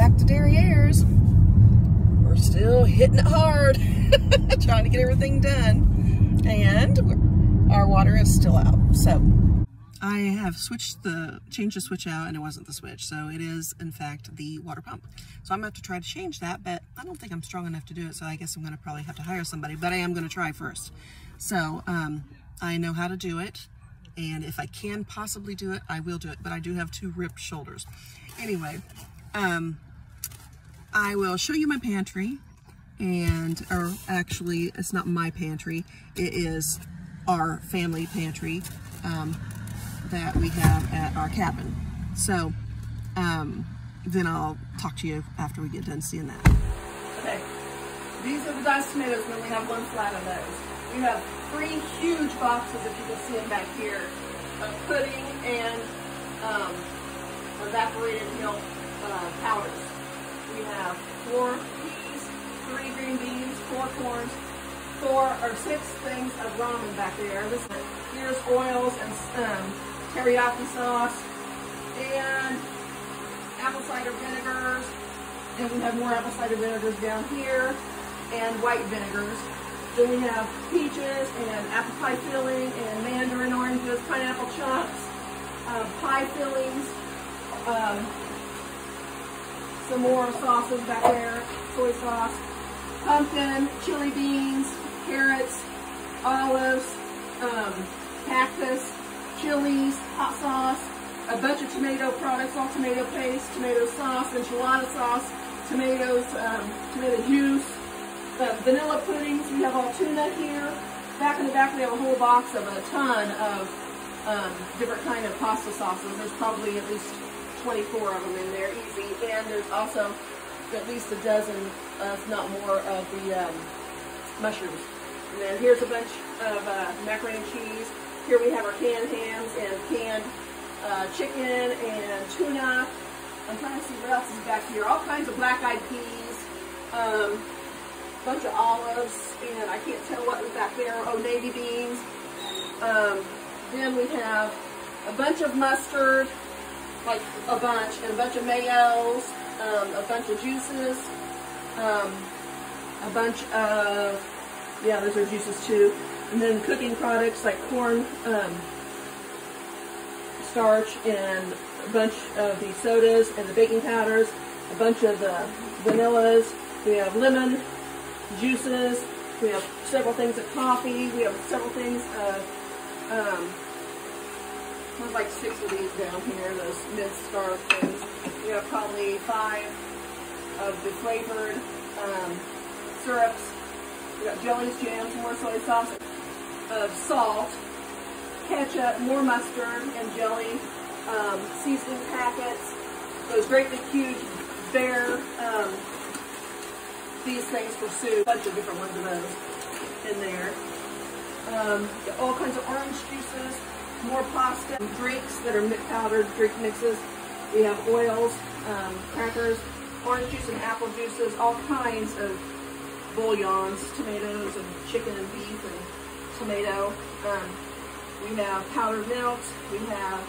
back to Derriere's. We're still hitting it hard, trying to get everything done, and our water is still out. So I have changed the switch out, and it wasn't the switch, so it is in fact the water pump. So I'm gonna have to try to change that, but I don't think I'm strong enough to do it, so I guess I'm gonna probably have to hire somebody, but I am gonna try first. So I know how to do it, and if I can possibly do it, I will do it, but I do have 2 ripped shoulders. Anyway, I will show you my pantry, or actually, it's not my pantry, it is our family pantry that we have at our cabin. So, then I'll talk to you after we get done seeing that. Okay, these are the diced tomatoes, and then we have 1 flat of those. We have 3 huge boxes, if you can see them back here, of pudding and evaporated milk powders. We have 4 peas, 3 green beans, 4 corns, 4 or 6 things of ramen back there. Here's oils and teriyaki sauce and apple cider vinegars. And we have more apple cider vinegars down here and white vinegars. Then we have peaches and apple pie filling and mandarin oranges, pineapple chunks, pie fillings, some more sauces back there, soy sauce, pumpkin, chili beans, carrots, olives, cactus, chilies, hot sauce, a bunch of tomato products, all tomato paste, tomato sauce, enchilada sauce, tomatoes, tomato juice, vanilla puddings. We have all tuna here. Back in the back we have a whole box of a ton of different kind of pasta sauces. There's probably at least 24 of them in there, easy. And there's also at least a dozen, if not more, of the mushrooms. And then here's a bunch of macaroni and cheese. Here we have our canned hams and canned chicken and tuna. I'm trying to see what else is back here. All kinds of black-eyed peas, bunch of olives, and I can't tell what was back there. Oh, navy beans. Then we have a bunch of mustard, like a bunch, and a bunch of mayos, a bunch of juices, a bunch of, yeah, those are juices too. And then cooking products like corn starch, and a bunch of the sodas and the baking powders, a bunch of the vanillas. We have lemon juices. We have several things of coffee. We have several things of, there's like 6 of these down here, those minced scarf things. We have probably 5 of the flavored syrups. We got jellies, jams, more soy sauce, salt, ketchup, more mustard and jelly, seasoning packets, those great big huge bear, these things for soup, a bunch of different ones of those in there. All kinds of orange juices, more pasta, drinks that are powdered drink mixes. We have oils, crackers, orange juice and apple juices, all kinds of bouillons, tomatoes and chicken and beef and tomato. We have powdered milks. We have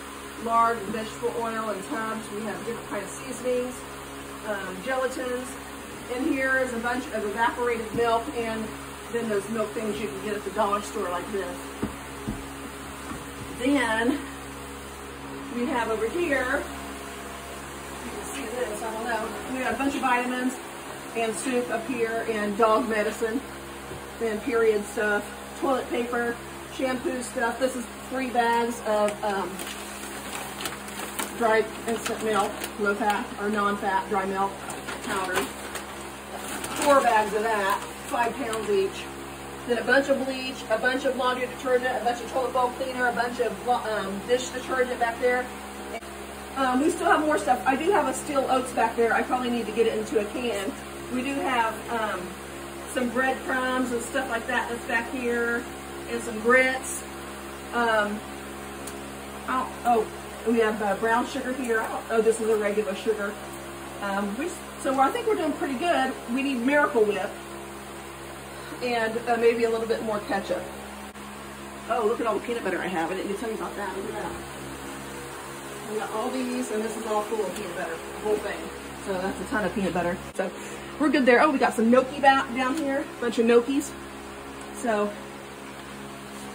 lard and vegetable oil in tubs. We have different kinds of seasonings, gelatins. In here is a bunch of evaporated milk, and then those milk things you can get at the dollar store like this. Then we have over here, you can see this, I don't know, we have a bunch of vitamins and soup up here, and dog medicine, then period stuff, toilet paper, shampoo stuff. This is 3 bags of dry instant milk, low fat or non-fat dry milk powder. 4 bags of that, 5 pounds each. Then a bunch of bleach, a bunch of laundry detergent, a bunch of toilet bowl cleaner, a bunch of dish detergent back there. We still have more stuff. I do have a steel oats back there. I probably need to get it into a can. We do have some breadcrumbs and stuff like that that's back here, and some grits. We have brown sugar here. Oh, this is a regular sugar. So I think we're doing pretty good. We need Miracle Whip and maybe a little bit more ketchup. Oh, look at all the peanut butter I have. I didn't tell you about that. Look at that. We got all these, and this is all full of peanut butter, the whole thing. So that's a ton of peanut butter. So we're good there. Oh, we got some gnocchi down here. A bunch of gnocchis. So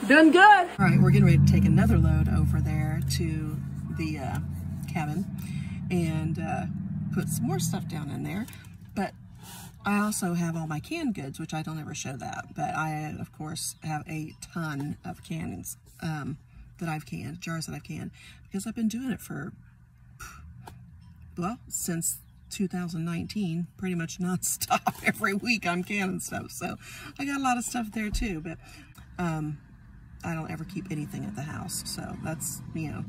doing good. All right, we're getting ready to take another load over there to the cabin and put some more stuff down in there. But I also have all my canned goods, which I don't ever show that. But I, of course, have a ton of cannons that I've canned, jars that I've canned, because I've been doing it for, well, since 2019, pretty much non-stop. Every week I'm canning stuff. So I got a lot of stuff there too, but I don't ever keep anything at the house. So that's, you know,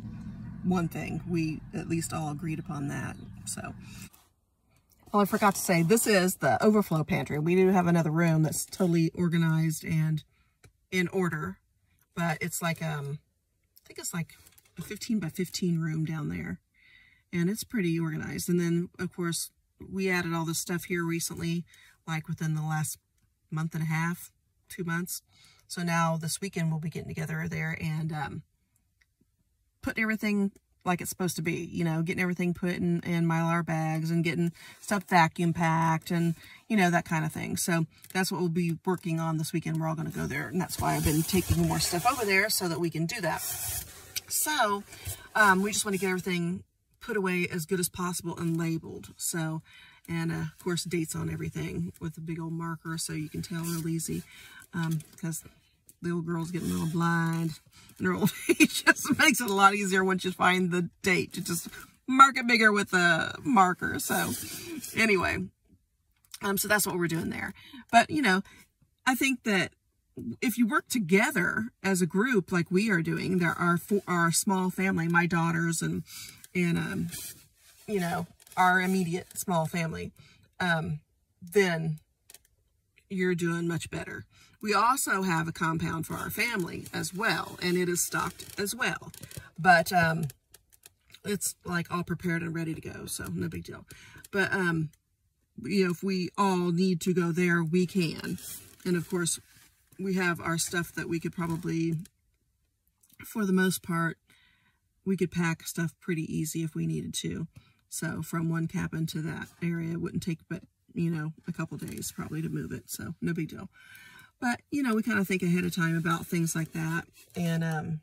one thing. We at least all agreed upon that. So, well, I forgot to say, this is the overflow pantry. We do have another room that's totally organized and in order, but it's like, I think it's like a 15 by 15 room down there. And it's pretty organized. And then, of course, we added all this stuff here recently, like within the last month and a half, 2 months. So now this weekend we'll be getting together there and putting everything like it's supposed to be, you know, getting everything put in Mylar bags and getting stuff vacuum packed and, you know, that kind of thing. So that's what we'll be working on this weekend. We're all going to go there. And that's why I've been taking more stuff over there so that we can do that. So we just want to get everything put away as good as possible and labeled. So, and of course dates on everything with a big old marker so you can tell real easy, because the old girl's getting a little blind and her old age just makes it a lot easier once you find the date to just mark it bigger with a marker. So anyway, so that's what we're doing there. But you know, I think that if you work together as a group like we are doing, there are our small family, my daughters and you know, our immediate small family, then you're doing much better. We also have a compound for our family as well, and it is stocked as well. But it's like all prepared and ready to go, so no big deal. But you know, if we all need to go there, we can. And of course, we have our stuff that we could probably, for the most part, we could pack stuff pretty easy if we needed to. So from one cabin to that area, it wouldn't take but, you know, a couple days probably to move it. So no big deal. But, you know, we kind of think ahead of time about things like that. And,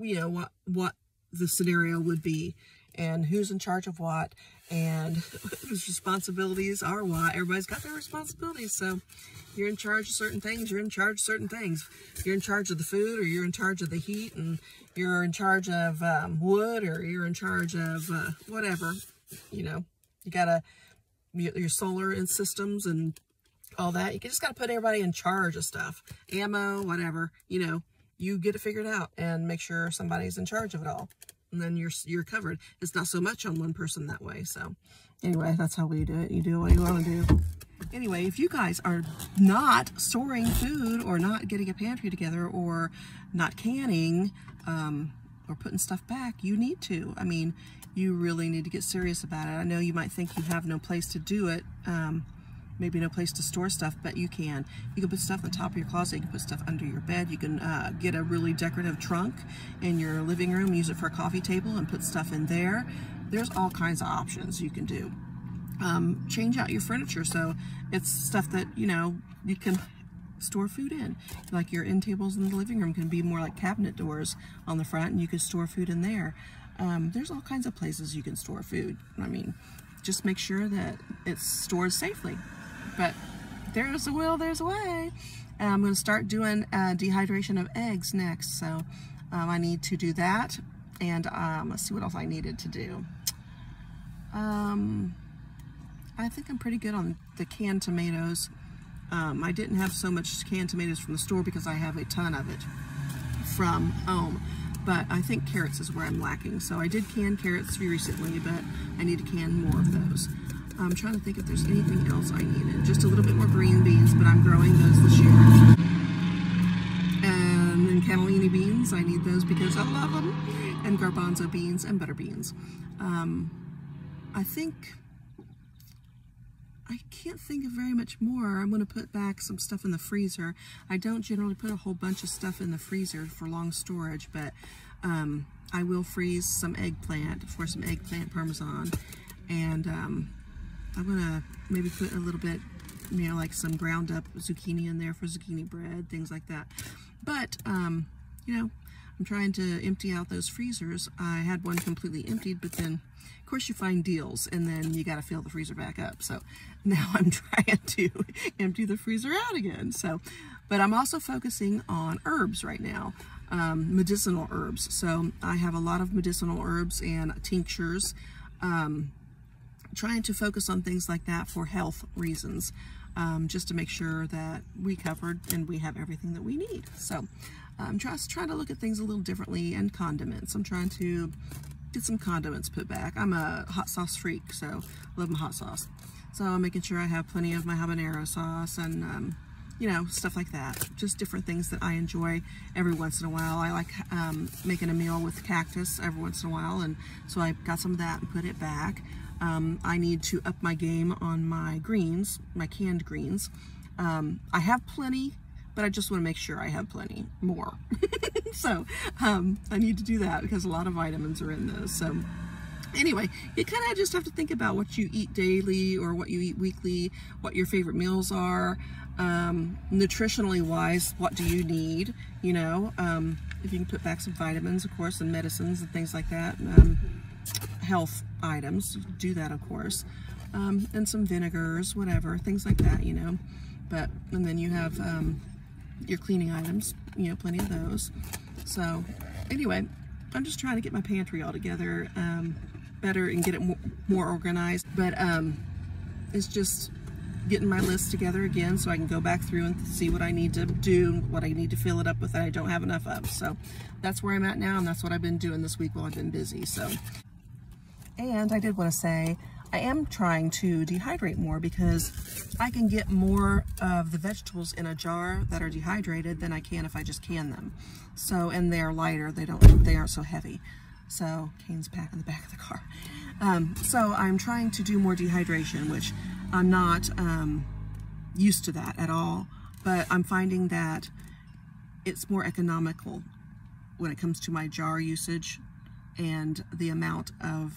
you know, what the scenario would be and who's in charge of what and whose responsibilities are what. Everybody's got their responsibilities. So you're in charge of certain things, you're in charge of certain things. You're in charge of the food, or you're in charge of the heat, and you're in charge of wood, or you're in charge of whatever. You know, you gotta, your solar and systems and all that. You just gotta put everybody in charge of stuff. Ammo, whatever, you know, you get it figured out and make sure somebody's in charge of it all. And then you're covered. It's not so much on one person that way. So anyway, that's how we do it. You do what you want to do. Anyway, if you guys are not storing food or not getting a pantry together or not canning or putting stuff back, you need to. I mean, you really need to get serious about it. I know you might think you have no place to do it, maybe no place to store stuff, but you can. You can put stuff on top of your closet, you can put stuff under your bed, you can get a really decorative trunk in your living room, use it for a coffee table and put stuff in there. There's all kinds of options you can do. Change out your furniture so it's stuff that, you know, you can store food in. Like your end tables in the living room can be more like cabinet doors on the front, and you can store food in there. There's all kinds of places you can store food. I mean, just make sure that it's stored safely. But there's a will, there's a way. I'm going to start doing dehydration of eggs next. So I need to do that. And let's see what else I needed to do. I think I'm pretty good on the canned tomatoes. I didn't have so much canned tomatoes from the store because I have a ton of it from home. But I think carrots is where I'm lacking. So I did can carrots recently, but I need to can more of those. I'm trying to think if there's anything else I needed. Just a little bit more green beans, but I'm growing those this year. And then cannellini beans, I need those because I love them. And garbanzo beans and butter beans. I think, I can't think of very much more. I'm going to put back some stuff in the freezer. I don't generally put a whole bunch of stuff in the freezer for long storage, but I will freeze some eggplant for some eggplant parmesan. And I'm gonna maybe put a little bit, you know, like some ground up zucchini in there for zucchini bread, things like that. But you know, I'm trying to empty out those freezers. I had one completely emptied, but then of course you find deals and then you got to fill the freezer back up. So now I'm trying to empty the freezer out again. So, but I'm also focusing on herbs right now, medicinal herbs. So I have a lot of medicinal herbs and tinctures, trying to focus on things like that for health reasons, just to make sure that we covered and we have everything that we need. So I'm just trying to look at things a little differently. And condiments, I'm trying to get some condiments put back. I'm a hot sauce freak, so I love my hot sauce. So I'm making sure I have plenty of my habanero sauce and you know, stuff like that. Just different things that I enjoy every once in a while. I like making a meal with cactus every once in a while, and so I got some of that and put it back. I need to up my game on my greens, my canned greens. I have plenty, but I just want to make sure I have plenty more. So I need to do that because a lot of vitamins are in those. So anyway, you kind of just have to think about what you eat daily or what you eat weekly, what your favorite meals are, nutritionally wise, what do you need, you know, if you can put back some vitamins, of course, and medicines and things like that, health items, do that, of course, and some vinegars, whatever, things like that, you know. But, and then you have your cleaning items, you know, plenty of those. So anyway, I'm just trying to get my pantry all together better and get it more organized. But it's just getting my list together again so I can go back through and see what I need to do, what I need to fill it up with that I don't have enough of. So that's where I'm at now, and that's what I've been doing this week while I've been busy. So, and I did want to say, I am trying to dehydrate more because I can get more of the vegetables in a jar that are dehydrated than I can if I just can them. So, and they're lighter, they aren't so heavy. So, Kane's pack in the back of the car. So I'm trying to do more dehydration, which I'm not used to that at all, but I'm finding that it's more economical when it comes to my jar usage and the amount of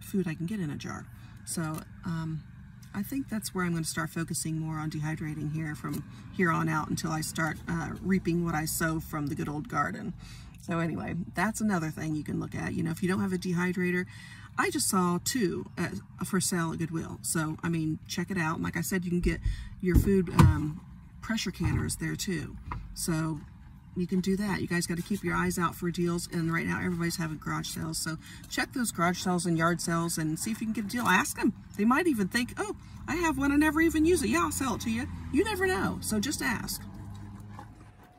food I can get in a jar. So I think that's where I'm going to start focusing more on dehydrating here from here on out until I start reaping what I sow from the good old garden. So anyway, that's another thing you can look at. You know, if you don't have a dehydrator, I just saw 2 for sale at Goodwill. So, I mean, check it out. Like I said, you can get your food pressure canners there too. So you can do that. You guys got to keep your eyes out for deals. And right now, everybody's having garage sales. So check those garage sales and yard sales and see if you can get a deal. Ask them. They might even think, oh, I have one. I never even use it. Yeah, I'll sell it to you. You never know. So just ask.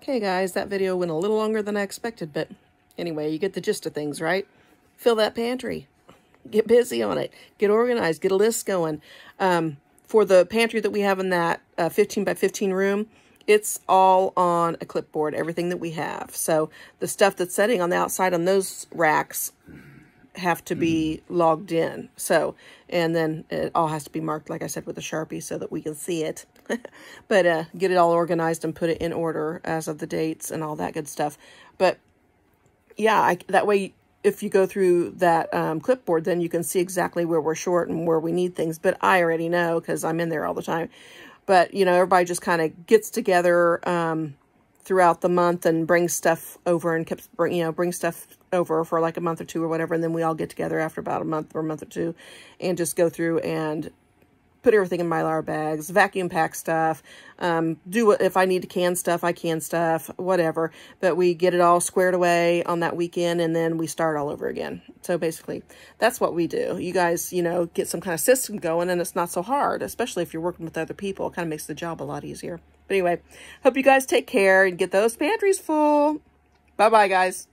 Okay, guys, that video went a little longer than I expected. But anyway, you get the gist of things, right? Fill that pantry. Get busy on it. Get organized. Get a list going. For the pantry that we have in that 15 by 15 room, it's all on a clipboard, everything that we have. So the stuff that's sitting on the outside on those racks have to be logged in. So, and then it all has to be marked, like I said, with a Sharpie so that we can see it. But get it all organized and put it in order as of the dates and all that good stuff. But yeah, that way, if you go through that clipboard, then you can see exactly where we're short and where we need things. But I already know because I'm in there all the time. But, you know, everybody just kind of gets together throughout the month and brings stuff over and bring stuff over for like a month or 2 or whatever. And then we all get together after about a month or two and just go through and put everything in Mylar bags, vacuum pack stuff, if I need to can stuff, I can stuff, whatever. But we get it all squared away on that weekend and then we start all over again. So basically, that's what we do. You guys, you know, get some kind of system going and it's not so hard, especially if you're working with other people. It kind of makes the job a lot easier. But anyway, hope you guys take care and get those pantries full. Bye-bye, guys.